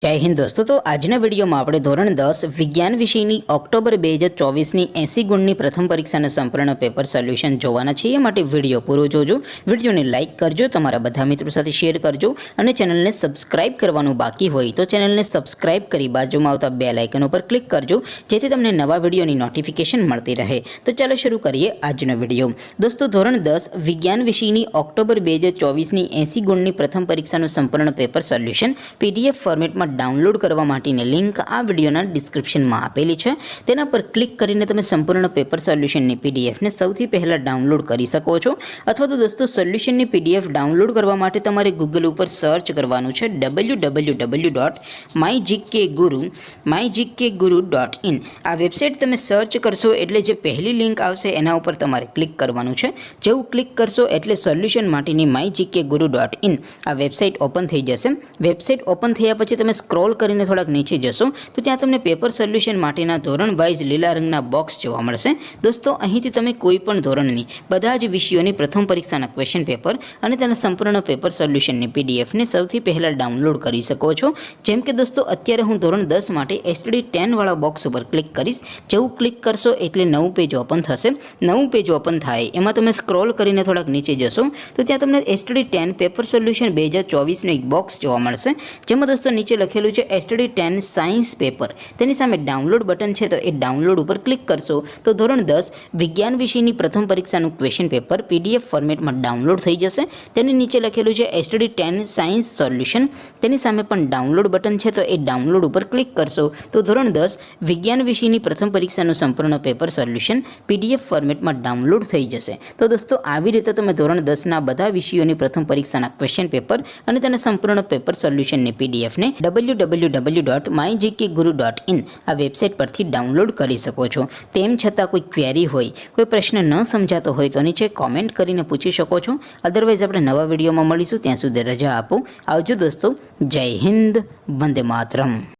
જય હિન્દ દોસ્તો। તો આજના વિડીયોમાં આપણે ધોરણ 10 વિજ્ઞાન વિષયની ઓક્ટોબર 2024ની 80 ગુણની પ્રથમ પરીક્ષાનું સંપૂર્ણ પેપર સોલ્યુશન જોવાના છે। એ માટે વિડીયો પૂરો જોજો, વિડીયોને લાઇક કરજો, તમારા બધા મિત્રો સાથે શેર કરજો અને ચેનલને સબસ્ક્રાઇબ કરવાનું બાકી હોય તો ચેનલને સબસ્ક્રાઇબ કરી બાજુમાં આવતા બેલ આઇકન ઉપર ક્લિક કરજો, જેથી તમને નવા વિડીયોની નોટિફિકેશન મળતી રહે। તો ચાલો શરૂ કરીએ આજનો વિડીયો। દોસ્તો, ધોરણ 10 વિજ્ઞાન વિષયની ઓક્ટોબર 2024ની 80 ગુણની પ્રથમ પરીક્ષાનું સંપૂર્ણ પેપર સોલ્યુશન પીડીએફ ફોર્મેટમાં ડાઉનલોડ કરવા માટેની લિંક આ વિડીયોના ડિસ્ક્રિપ્શનમાં આપેલી છે। તેના પર ક્લિક કરીને તમે સંપૂર્ણ પેપર સોલ્યુશનની પીડીએફને સૌથી પહેલાં ડાઉનલોડ કરી શકો છો। અથવા તો દોસ્તો, સોલ્યુશનની પીડીએફ ડાઉનલોડ કરવા માટે તમારે ગૂગલ ઉપર સર્ચ કરવાનું છે www.mygkguru.in। આ વેબસાઇટ તમે સર્ચ કરશો એટલે જે પહેલી લિંક આવશે એના ઉપર તમારે ક્લિક કરવાનું છે। જેવું ક્લિક કરશો એટલે સોલ્યુશન માટેની mygkguru.in આ વેબસાઇટ ઓપન થઈ જશે। વેબસાઇટ ઓપન થયા પછી તમે સ્ક્રોલ કરીને થોડાક નીચે જશો તો ત્યાં તમને પેપર સોલ્યુશન માટેના ધોરણ વાઇઝ લીલા રંગના બોક્સ જોવા મળશે। દોસ્તો, અહીંથી તમે કોઈ પણ ધોરણની બધા જ વિષયોની પ્રથમ પરીક્ષાના ક્વેશ્ચન પેપર અને તેના સંપૂર્ણ પેપર સોલ્યુશનની પીડીએફને સૌથી પહેલાં ડાઉનલોડ કરી શકો છો। જેમ કે દોસ્તો, અત્યારે હું ધોરણ 10 માટે એસટીડી 10 વાળા બોક્સ ઉપર ક્લિક કરીશ। જેવું ક્લિક કરશો એટલે નવું પેજ ઓપન થશે। નવું પેજ ઓપન થાય એમાં તમે સ્ક્રોલ કરીને થોડાક નીચે જશો તો ત્યાં તમને એસટીડી 10 પેપર સોલ્યુશન 2024નું એક બોક્સ જોવા મળશે, જેમાં દોસ્તો નીચે લખેલું છે એસટીડી 10 સાયન્સ પેપર। તેની સામે ડાઉનલોડ બટન છે, તો એ ડાઉનલોડ ઉપર ક્લિક કરશો તો ધોરણ 10 વિજ્ઞાન વિષયની પ્રથમ પરીક્ષાનું ક્વેશ્ચન પેપર પીડીએફ ફોર્મેટમાં ડાઉનલોડ થઈ જશે। તેની નીચે લખેલું છે એસટીડી 10 સાયન્સ સોલ્યુશન। તેની સામે પણ ડાઉનલોડ બટન છે, તો એ ડાઉનલોડ ઉપર ક્લિક કરશો તો ધોરણ 10 વિજ્ઞાન વિષયની પ્રથમ પરીક્ષાનું સંપૂર્ણ પેપર સોલ્યુશન પીડીએફ ફોર્મેટમાં ડાઉનલોડ થઈ જશે। તો દોસ્તો, આવી રીતે તમે ધોરણ 10ના બધા વિષયોની પ્રથમ પરીક્ષાના ક્વેશ્ચન પેપર અને તેના સંપૂર્ણ પેપર સોલ્યુશનની પીડીએફને www.mygkguru.in આ વેબસાઇટ પરથી ડાઉનલોડ કરી શકો છો। તેમ છતાં કોઈ ક્વેરી હોય, કોઈ પ્રશ્ન ન સમજાતો હોય તો નીચે કોમેન્ટ કરીને પૂછી શકો છો। અદરવાઇઝ આપણે નવા વિડીયોમાં મળીશું, ત્યાં સુધી રજા આપો। આવજો દોસ્તો, જય હિન્દ, વંદે માતરમ।